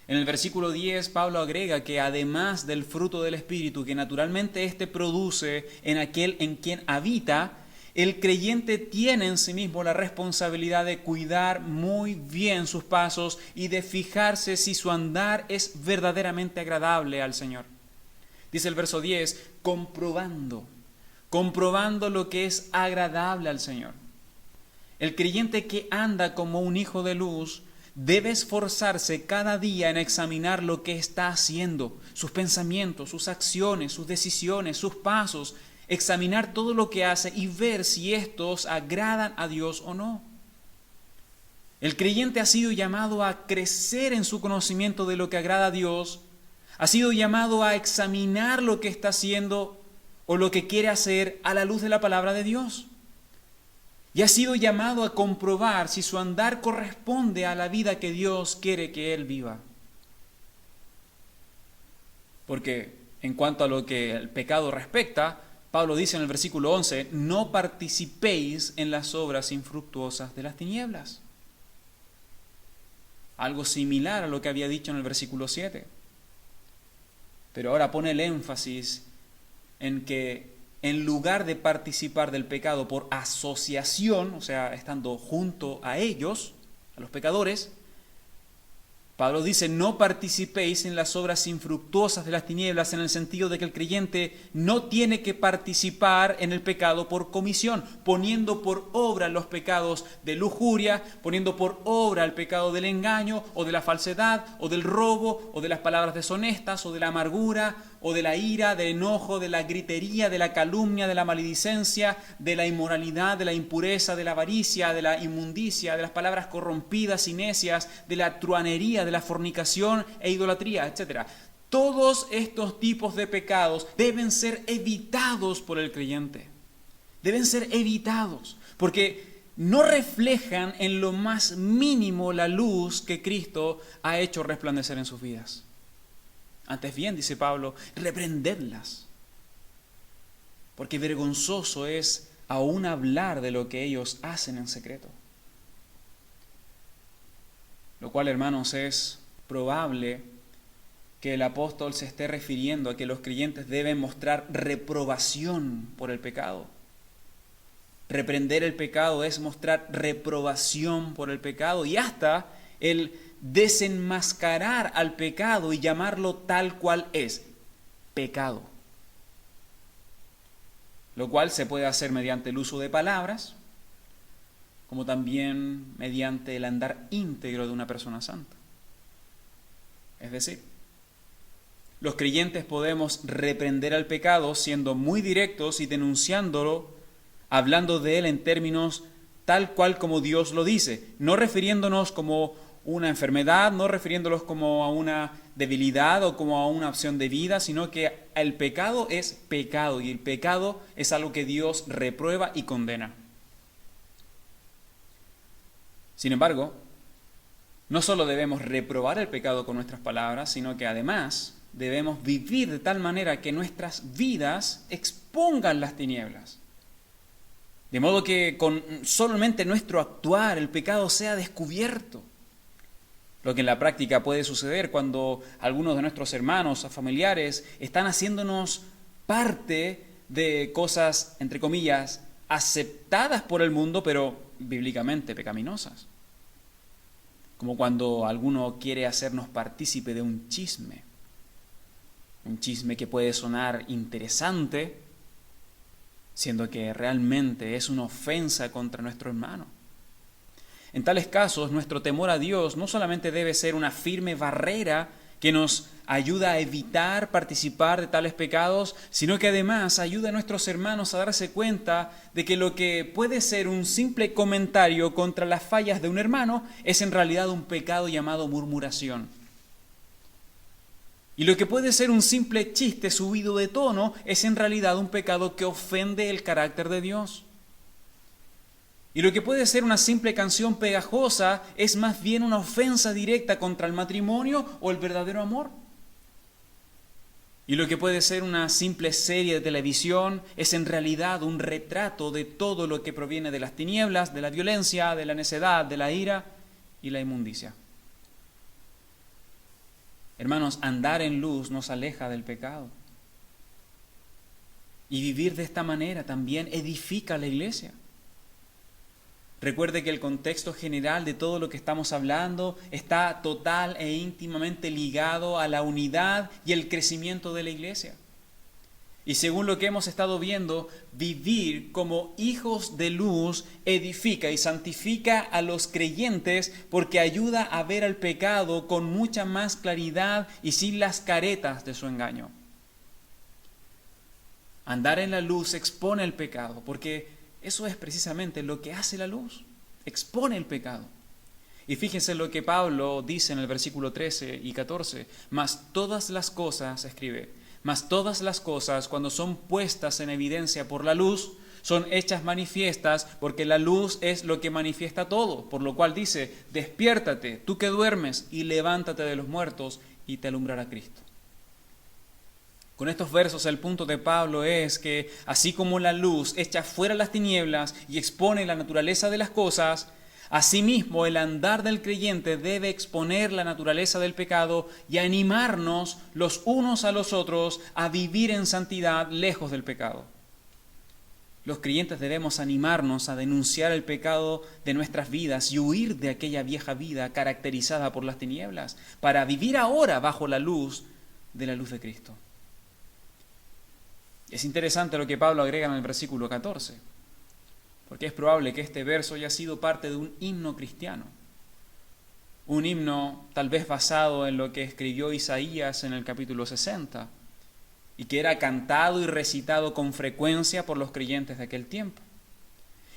En el versículo 10, Pablo agrega que además del fruto del Espíritu que naturalmente éste produce en aquel en quien habita, el creyente tiene en sí mismo la responsabilidad de cuidar muy bien sus pasos y de fijarse si su andar es verdaderamente agradable al Señor. Dice el verso 10, comprobando lo que es agradable al Señor. El creyente que anda como un hijo de luz debe esforzarse cada día en examinar lo que está haciendo, sus pensamientos, sus acciones, sus decisiones, sus pasos, examinar todo lo que hace y ver si estos agradan a Dios o no. El creyente ha sido llamado a crecer en su conocimiento de lo que agrada a Dios, ha sido llamado a examinar lo que está haciendo o lo que quiere hacer a la luz de la palabra de Dios. Y ha sido llamado a comprobar si su andar corresponde a la vida que Dios quiere que él viva. Porque en cuanto a lo que el pecado respecta, Pablo dice en el versículo 11, no participéis en las obras infructuosas de las tinieblas. Algo similar a lo que había dicho en el versículo 7. Pero ahora pone el énfasis en que en lugar de participar del pecado por asociación, o sea, estando junto a ellos, a los pecadores, Pablo dice, no participéis en las obras infructuosas de las tinieblas, en el sentido de que el creyente no tiene que participar en el pecado por comisión, poniendo por obra los pecados de lujuria, poniendo por obra el pecado del engaño, o de la falsedad, o del robo, o de las palabras deshonestas, o de la amargura, o de la ira, del enojo, de la gritería, de la calumnia, de la maledicencia, de la inmoralidad, de la impureza, de la avaricia, de la inmundicia, de las palabras corrompidas y necias, de la truanería, de la fornicación e idolatría, etc. Todos estos tipos de pecados deben ser evitados por el creyente. Deben ser evitados, porque no reflejan en lo más mínimo la luz que Cristo ha hecho resplandecer en sus vidas. Antes bien, dice Pablo, reprendedlas, porque vergonzoso es aún hablar de lo que ellos hacen en secreto. Lo cual, hermanos, es probable que el apóstol se esté refiriendo a que los creyentes deben mostrar reprobación por el pecado. Reprender el pecado es mostrar reprobación por el pecado y hasta el desenmascarar al pecado y llamarlo tal cual es, pecado. Lo cual se puede hacer mediante el uso de palabras, como también mediante el andar íntegro de una persona santa. Es decir, los creyentes podemos reprender al pecado siendo muy directos y denunciándolo, hablando de él en términos tal cual como Dios lo dice, no refiriéndonos como una enfermedad, no refiriéndolos como a una debilidad o como a una opción de vida, sino que el pecado es pecado y el pecado es algo que Dios reprueba y condena. Sin embargo, no solo debemos reprobar el pecado con nuestras palabras, sino que además debemos vivir de tal manera que nuestras vidas expongan las tinieblas. De modo que con solamente nuestro actuar el pecado sea descubierto. Lo que en la práctica puede suceder cuando algunos de nuestros hermanos o familiares están haciéndonos parte de cosas, entre comillas, aceptadas por el mundo, pero bíblicamente pecaminosas. Como cuando alguno quiere hacernos partícipe de un chisme que puede sonar interesante, siendo que realmente es una ofensa contra nuestro hermano. En tales casos, nuestro temor a Dios no solamente debe ser una firme barrera que nos ayuda a evitar participar de tales pecados, sino que además ayuda a nuestros hermanos a darse cuenta de que lo que puede ser un simple comentario contra las fallas de un hermano es en realidad un pecado llamado murmuración. Y lo que puede ser un simple chiste subido de tono es en realidad un pecado que ofende el carácter de Dios. Y lo que puede ser una simple canción pegajosa es más bien una ofensa directa contra el matrimonio o el verdadero amor. Y lo que puede ser una simple serie de televisión es en realidad un retrato de todo lo que proviene de las tinieblas, de la violencia, de la necedad, de la ira y la inmundicia. Hermanos, andar en luz nos aleja del pecado. Y vivir de esta manera también edifica la iglesia. Recuerde que el contexto general de todo lo que estamos hablando está total e íntimamente ligado a la unidad y el crecimiento de la iglesia. Y según lo que hemos estado viendo, vivir como hijos de luz edifica y santifica a los creyentes porque ayuda a ver al pecado con mucha más claridad y sin las caretas de su engaño. Andar en la luz expone el pecado, porque eso es precisamente lo que hace la luz, expone el pecado. Y fíjense lo que Pablo dice en el versículo 13 y 14, mas todas las cosas, escribe, mas todas las cosas cuando son puestas en evidencia por la luz, son hechas manifiestas, porque la luz es lo que manifiesta todo, por lo cual dice, despiértate, tú que duermes, y levántate de los muertos, y te alumbrará Cristo. Con estos versos el punto de Pablo es que así como la luz echa fuera las tinieblas y expone la naturaleza de las cosas, asimismo el andar del creyente debe exponer la naturaleza del pecado y animarnos los unos a los otros a vivir en santidad lejos del pecado. Los creyentes debemos animarnos a denunciar el pecado de nuestras vidas y huir de aquella vieja vida caracterizada por las tinieblas para vivir ahora bajo la luz de Cristo. Es interesante lo que Pablo agrega en el versículo 14, porque es probable que este verso haya sido parte de un himno cristiano, un himno tal vez basado en lo que escribió Isaías en el capítulo 60, y que era cantado y recitado con frecuencia por los creyentes de aquel tiempo.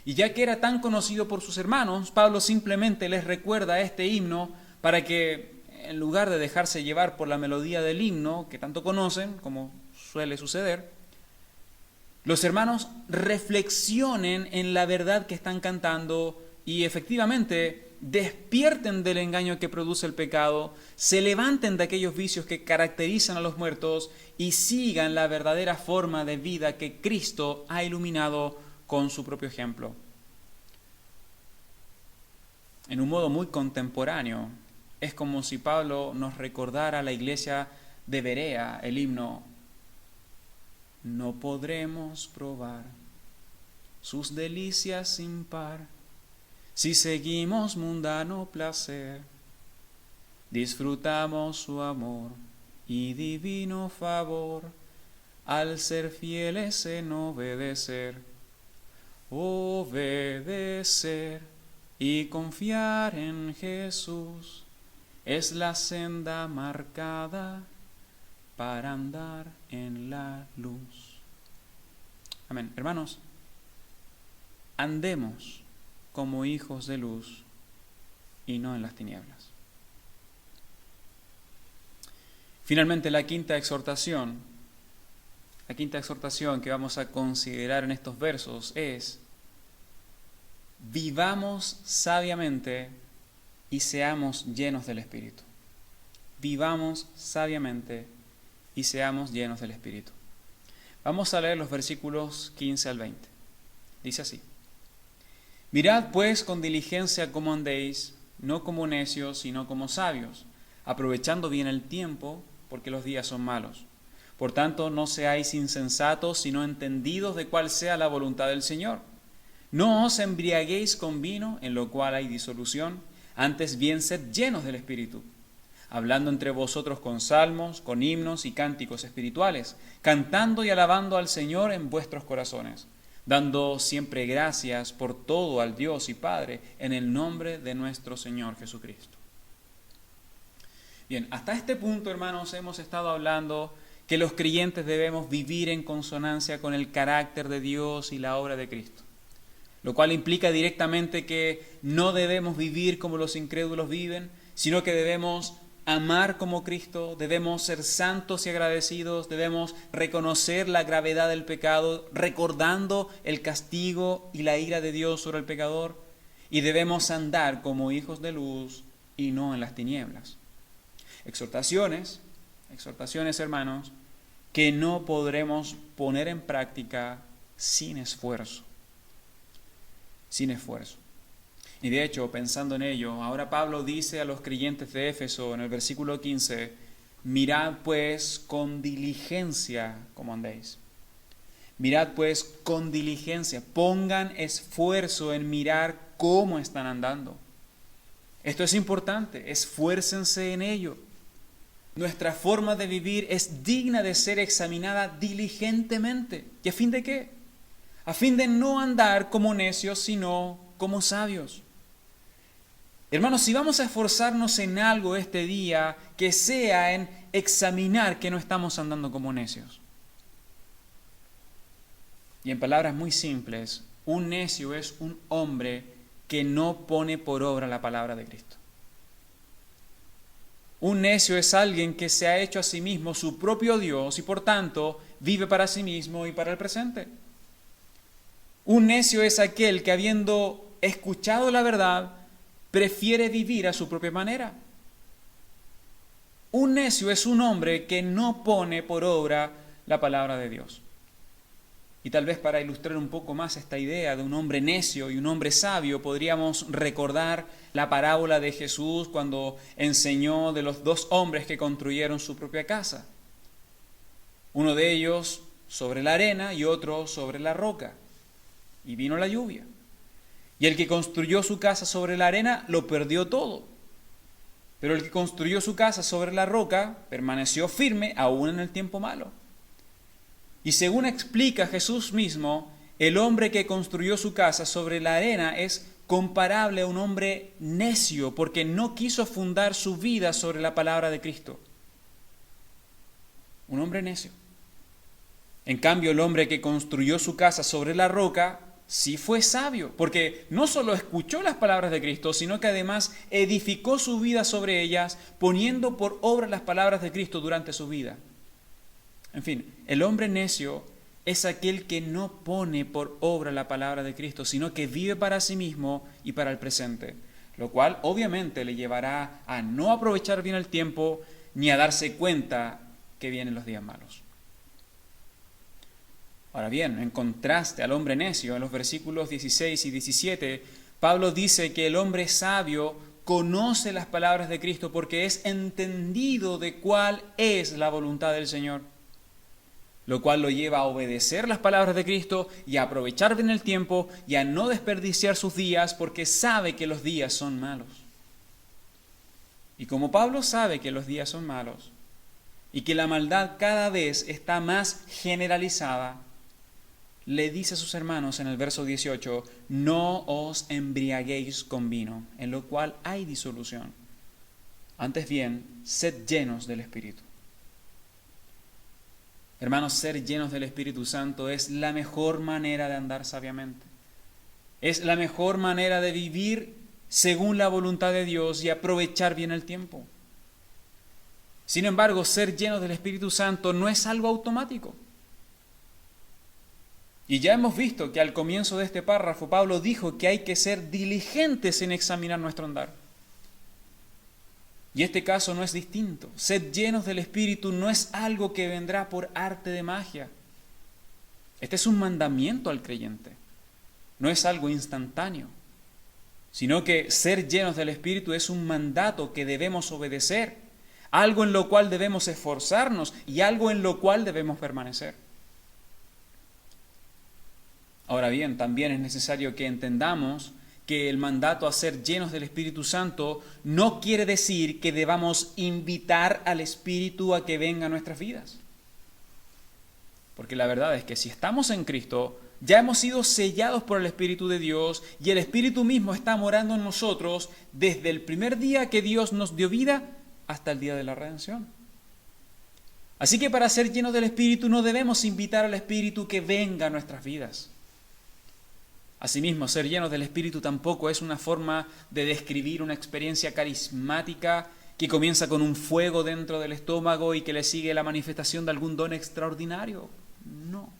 Y ya que era tan conocido por sus hermanos, Pablo simplemente les recuerda este himno para que, en lugar de dejarse llevar por la melodía del himno, que tanto conocen, como suele suceder, los hermanos reflexionen en la verdad que están cantando y efectivamente despierten del engaño que produce el pecado, se levanten de aquellos vicios que caracterizan a los muertos y sigan la verdadera forma de vida que Cristo ha iluminado con su propio ejemplo. En un modo muy contemporáneo, es como si Pablo nos recordara a la iglesia de Berea el himno: no podremos probar sus delicias sin par si seguimos mundano placer. Disfrutamos su amor y divino favor al ser fieles en obedecer. Obedecer y confiar en Jesús es la senda marcada para andar en la luz. Amén. Hermanos, andemos como hijos de luz y no en las tinieblas. Finalmente, la quinta exhortación que vamos a considerar en estos versos es: vivamos sabiamente y seamos llenos del Espíritu. Vivamos sabiamente y seamos llenos del Espíritu. Vamos a leer los versículos 15 al 20. Dice así: mirad pues con diligencia cómo andéis, no como necios, sino como sabios, aprovechando bien el tiempo, porque los días son malos. Por tanto, no seáis insensatos, sino entendidos de cuál sea la voluntad del Señor. No os embriaguéis con vino, en lo cual hay disolución, antes bien sed llenos del Espíritu, hablando entre vosotros con salmos, con himnos y cánticos espirituales, cantando y alabando al Señor en vuestros corazones, dando siempre gracias por todo al Dios y Padre, en el nombre de nuestro Señor Jesucristo. Bien, hasta este punto, hermanos, hemos estado hablando que los creyentes debemos vivir en consonancia con el carácter de Dios y la obra de Cristo, lo cual implica directamente que no debemos vivir como los incrédulos viven, sino que debemos amar como Cristo, debemos ser santos y agradecidos, debemos reconocer la gravedad del pecado, recordando el castigo y la ira de Dios sobre el pecador, y debemos andar como hijos de luz y no en las tinieblas. Exhortaciones, hermanos, que no podremos poner en práctica sin esfuerzo. Sin esfuerzo. Y de hecho, pensando en ello, ahora Pablo dice a los creyentes de Éfeso en el versículo 15: Mirad pues con diligencia cómo andéis. Mirad pues con diligencia. Pongan esfuerzo en mirar cómo están andando. Esto es importante. Esfuércense en ello. Nuestra forma de vivir es digna de ser examinada diligentemente. ¿Y a fin de qué? A fin de no andar como necios, sino como sabios. Hermanos, si vamos a esforzarnos en algo este día, que sea en examinar que no estamos andando como necios. Y en palabras muy simples, un necio es un hombre que no pone por obra la palabra de Cristo. Un necio es alguien que se ha hecho a sí mismo su propio Dios y por tanto vive para sí mismo y para el presente. Un necio es aquel que habiendo escuchado la verdad, prefiere vivir a su propia manera. Un necio es un hombre que no pone por obra la palabra de Dios. Y tal vez para ilustrar un poco más esta idea de un hombre necio y un hombre sabio, podríamos recordar la parábola de Jesús cuando enseñó de los dos hombres que construyeron su propia casa. Uno de ellos sobre la arena y otro sobre la roca. Y vino la lluvia. Y el que construyó su casa sobre la arena lo perdió todo. Pero el que construyó su casa sobre la roca permaneció firme aún en el tiempo malo. Y según explica Jesús mismo, el hombre que construyó su casa sobre la arena es comparable a un hombre necio porque no quiso fundar su vida sobre la palabra de Cristo. Un hombre necio. En cambio, el hombre que construyó su casa sobre la roca sí fue sabio, porque no solo escuchó las palabras de Cristo, sino que además edificó su vida sobre ellas, poniendo por obra las palabras de Cristo durante su vida. En fin, el hombre necio es aquel que no pone por obra la palabra de Cristo, sino que vive para sí mismo y para el presente, lo cual obviamente le llevará a no aprovechar bien el tiempo ni a darse cuenta que vienen los días malos. Ahora bien, en contraste al hombre necio, en los versículos 16 y 17, Pablo dice que el hombre sabio conoce las palabras de Cristo porque es entendido de cuál es la voluntad del Señor, lo cual lo lleva a obedecer las palabras de Cristo y a aprovechar bien el tiempo y a no desperdiciar sus días porque sabe que los días son malos. Y como Pablo sabe que los días son malos y que la maldad cada vez está más generalizada, le dice a sus hermanos en el verso 18, no os embriaguéis con vino, en lo cual hay disolución. Antes bien, sed llenos del Espíritu. Hermanos, ser llenos del Espíritu Santo es la mejor manera de andar sabiamente. Es la mejor manera de vivir según la voluntad de Dios y aprovechar bien el tiempo. Sin embargo, ser llenos del Espíritu Santo no es algo automático. Y ya hemos visto que al comienzo de este párrafo Pablo dijo que hay que ser diligentes en examinar nuestro andar. Y este caso no es distinto. Sed llenos del Espíritu no es algo que vendrá por arte de magia. Este es un mandamiento al creyente. No es algo instantáneo, sino que ser llenos del Espíritu es un mandato que debemos obedecer, algo en lo cual debemos esforzarnos y algo en lo cual debemos permanecer. Ahora bien, también es necesario que entendamos que el mandato a ser llenos del Espíritu Santo no quiere decir que debamos invitar al Espíritu a que venga a nuestras vidas. Porque la verdad es que si estamos en Cristo, ya hemos sido sellados por el Espíritu de Dios y el Espíritu mismo está morando en nosotros desde el primer día que Dios nos dio vida hasta el día de la redención. Así que para ser llenos del Espíritu no debemos invitar al Espíritu que venga a nuestras vidas. Asimismo, ser llenos del Espíritu tampoco es una forma de describir una experiencia carismática que comienza con un fuego dentro del estómago y que le sigue la manifestación de algún don extraordinario. No.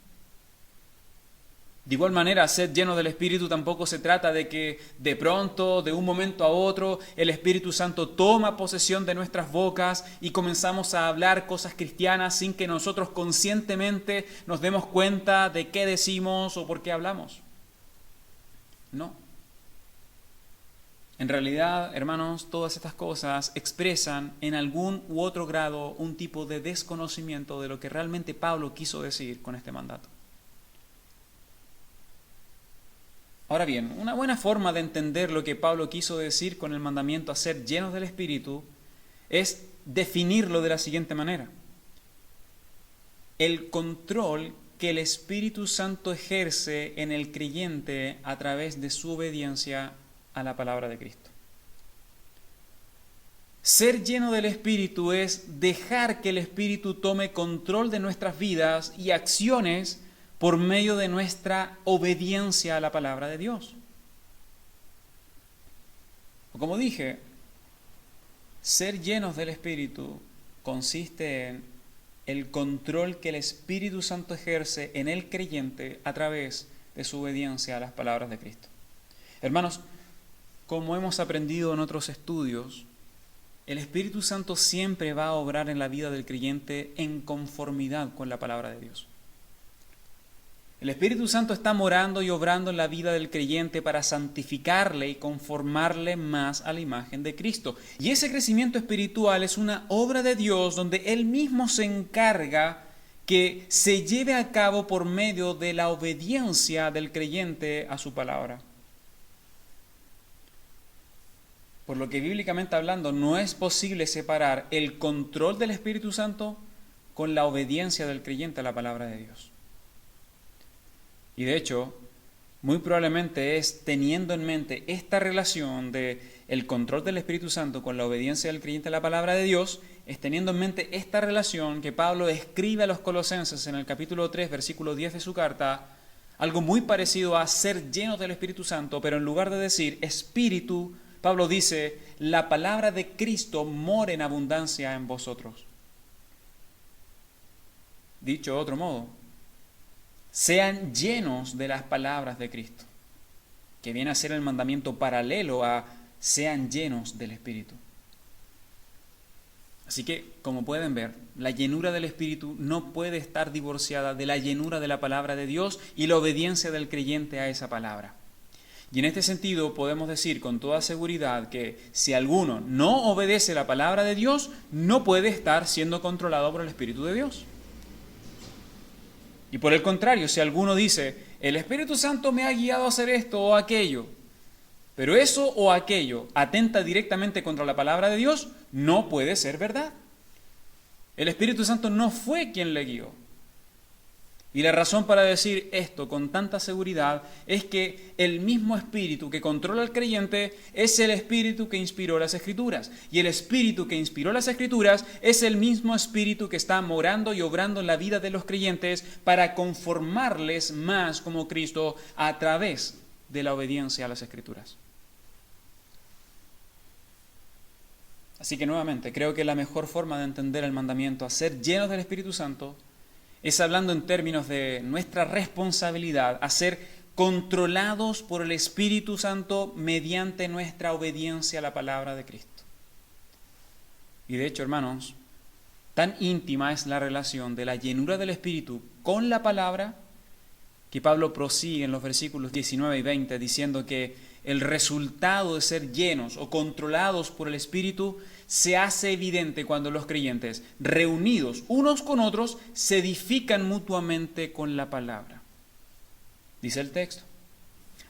De igual manera, ser llenos del Espíritu tampoco se trata de que de pronto, de un momento a otro, el Espíritu Santo toma posesión de nuestras bocas y comenzamos a hablar cosas cristianas sin que nosotros conscientemente nos demos cuenta de qué decimos o por qué hablamos. No. En realidad, hermanos, todas estas cosas expresan en algún u otro grado un tipo de desconocimiento de lo que realmente Pablo quiso decir con este mandato. Ahora bien, una buena forma de entender lo que Pablo quiso decir con el mandamiento a ser llenos del Espíritu es definirlo de la siguiente manera: el control que el Espíritu Santo ejerce en el creyente a través de su obediencia a la palabra de Cristo. Ser lleno del Espíritu es dejar que el Espíritu tome control de nuestras vidas y acciones por medio de nuestra obediencia a la palabra de Dios. Como dije, ser llenos del Espíritu consiste en el control que el Espíritu Santo ejerce en el creyente a través de su obediencia a las palabras de Cristo. Hermanos, como hemos aprendido en otros estudios, el Espíritu Santo siempre va a obrar en la vida del creyente en conformidad con la palabra de Dios. El Espíritu Santo está morando y obrando en la vida del creyente para santificarle y conformarle más a la imagen de Cristo. Y ese crecimiento espiritual es una obra de Dios donde Él mismo se encarga que se lleve a cabo por medio de la obediencia del creyente a su palabra. Por lo que bíblicamente hablando no es posible separar el control del Espíritu Santo con la obediencia del creyente a la palabra de Dios. Y de hecho, muy probablemente es teniendo en mente esta relación de el control del Espíritu Santo con la obediencia del creyente a la palabra de Dios, es teniendo en mente esta relación que Pablo escribe a los Colosenses en el capítulo 3, versículo 10 de su carta, algo muy parecido a ser llenos del Espíritu Santo, pero en lugar de decir Espíritu, Pablo dice, la palabra de Cristo mora en abundancia en vosotros. Dicho de otro modo, sean llenos de las palabras de Cristo, que viene a ser el mandamiento paralelo a sean llenos del Espíritu. Así que, como pueden ver, la llenura del Espíritu no puede estar divorciada de la llenura de la palabra de Dios y la obediencia del creyente a esa palabra. Y en este sentido podemos decir con toda seguridad que si alguno no obedece la palabra de Dios, no puede estar siendo controlado por el Espíritu de Dios. Y por el contrario, si alguno dice, el Espíritu Santo me ha guiado a hacer esto o aquello, pero eso o aquello atenta directamente contra la palabra de Dios, no puede ser verdad. El Espíritu Santo no fue quien le guió. Y la razón para decir esto con tanta seguridad es que el mismo Espíritu que controla al creyente es el Espíritu que inspiró las Escrituras. Y el Espíritu que inspiró las Escrituras es el mismo Espíritu que está morando y obrando en la vida de los creyentes para conformarles más como Cristo a través de la obediencia a las Escrituras. Así que nuevamente, creo que la mejor forma de entender el mandamiento a ser llenos del Espíritu Santo es hablando en términos de nuestra responsabilidad a ser controlados por el Espíritu Santo mediante nuestra obediencia a la palabra de Cristo. Y de hecho, hermanos, tan íntima es la relación de la llenura del Espíritu con la palabra que Pablo prosigue en los versículos 19 y 20 diciendo que el resultado de ser llenos o controlados por el Espíritu se hace evidente cuando los creyentes, reunidos unos con otros, se edifican mutuamente con la palabra. Dice el texto,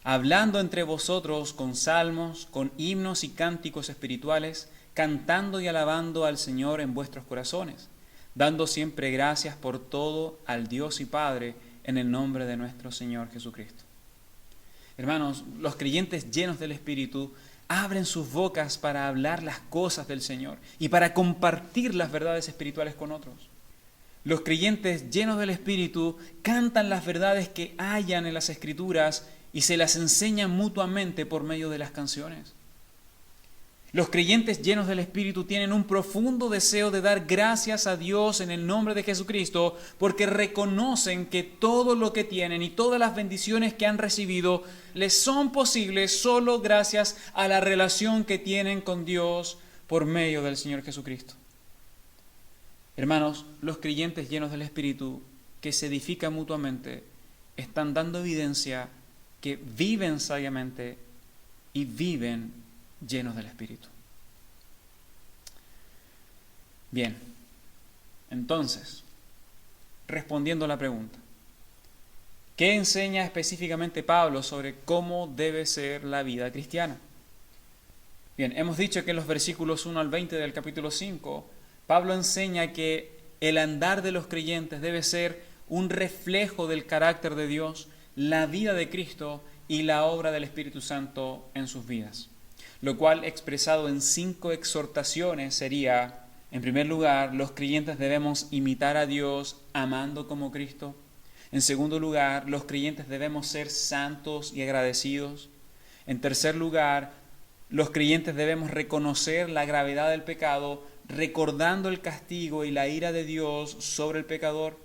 hablando entre vosotros con salmos, con himnos y cánticos espirituales, cantando y alabando al Señor en vuestros corazones, dando siempre gracias por todo al Dios y Padre en el nombre de nuestro Señor Jesucristo. Hermanos, los creyentes llenos del Espíritu abren sus bocas para hablar las cosas del Señor y para compartir las verdades espirituales con otros. Los creyentes llenos del Espíritu cantan las verdades que hallan en las Escrituras y se las enseñan mutuamente por medio de las canciones. Los creyentes llenos del Espíritu tienen un profundo deseo de dar gracias a Dios en el nombre de Jesucristo porque reconocen que todo lo que tienen y todas las bendiciones que han recibido les son posibles solo gracias a la relación que tienen con Dios por medio del Señor Jesucristo. Hermanos, los creyentes llenos del Espíritu que se edifican mutuamente están dando evidencia que viven sabiamente y viven llenos del Espíritu. Bien, entonces, respondiendo a la pregunta, ¿qué enseña específicamente Pablo sobre cómo debe ser la vida cristiana? Bien, hemos dicho que en los versículos 1 al 20 del capítulo 5, Pablo enseña que el andar de los creyentes debe ser un reflejo del carácter de Dios, la vida de Cristo y la obra del Espíritu Santo en sus vidas. Lo cual, expresado en 5 exhortaciones, sería: en primer lugar, los creyentes debemos imitar a Dios amando como Cristo. En segundo lugar, los creyentes debemos ser santos y agradecidos. En tercer lugar, los creyentes debemos reconocer la gravedad del pecado, recordando el castigo y la ira de Dios sobre el pecador.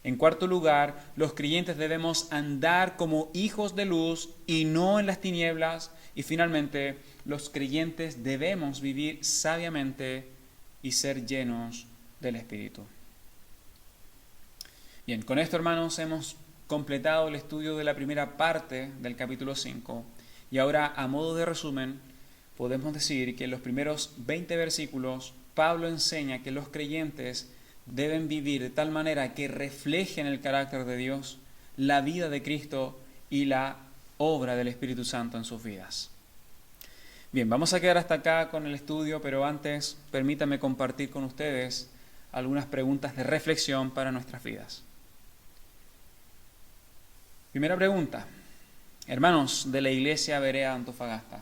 En cuarto lugar, los creyentes debemos andar como hijos de luz y no en las tinieblas. Y finalmente, los creyentes debemos vivir sabiamente y ser llenos del Espíritu. Bien, con esto, hermanos, hemos completado el estudio de la primera parte del capítulo 5. Y ahora, a modo de resumen, podemos decir que en los primeros 20 versículos, Pablo enseña que los creyentes deben vivir de tal manera que reflejen el carácter de Dios, la vida de Cristo y la obra del Espíritu Santo en sus vidas. Bien, vamos a quedar hasta acá con el estudio, pero antes permítame compartir con ustedes algunas preguntas de reflexión para nuestras vidas. Primera pregunta. Hermanos de la Iglesia Berea Antofagasta,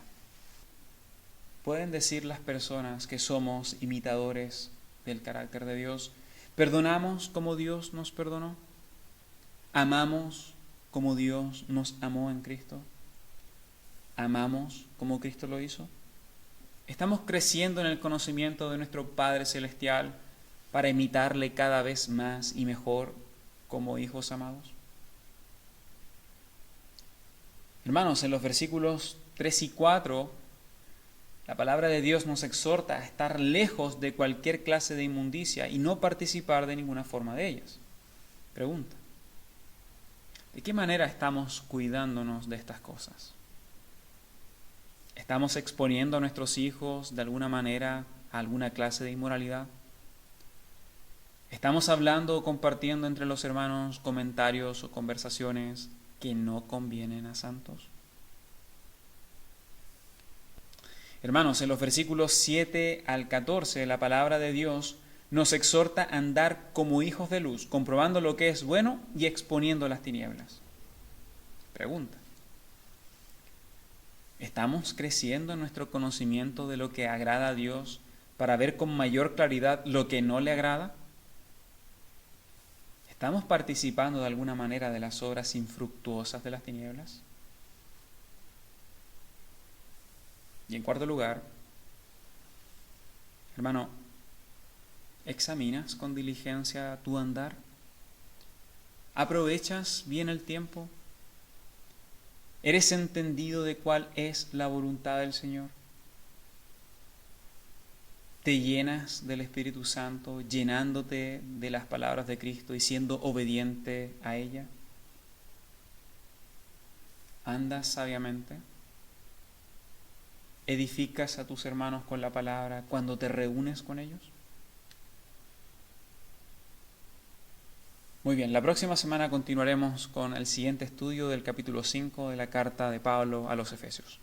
¿pueden decir las personas que somos imitadores del carácter de Dios? ¿Perdonamos como Dios nos perdonó? ¿Amamos como Dios nos amó en Cristo? ¿Amamos como Cristo lo hizo? ¿Estamos creciendo en el conocimiento de nuestro Padre Celestial para imitarle cada vez más y mejor como hijos amados? Hermanos, en los versículos 3 y 4, la palabra de Dios nos exhorta a estar lejos de cualquier clase de inmundicia y no participar de ninguna forma de ellas. Pregunta: ¿de qué manera estamos cuidándonos de estas cosas? ¿Estamos exponiendo a nuestros hijos de alguna manera a alguna clase de inmoralidad? ¿Estamos hablando o compartiendo entre los hermanos comentarios o conversaciones que no convienen a santos? Hermanos, en los versículos 7 al 14, la palabra de Dios nos exhorta a andar como hijos de luz, comprobando lo que es bueno y exponiendo las tinieblas. Pregunta: ¿estamos creciendo en nuestro conocimiento de lo que agrada a Dios para ver con mayor claridad lo que no le agrada? ¿Estamos participando de alguna manera de las obras infructuosas de las tinieblas? Y en cuarto lugar, hermano, ¿examinas con diligencia tu andar? ¿Aprovechas bien el tiempo? ¿Eres entendido de cuál es la voluntad del Señor? ¿Te llenas del Espíritu Santo, llenándote de las palabras de Cristo y siendo obediente a ella? ¿Andas sabiamente? ¿Edificas a tus hermanos con la palabra cuando te reúnes con ellos? Muy bien, la próxima semana continuaremos con el siguiente estudio del capítulo 5 de la carta de Pablo a los Efesios.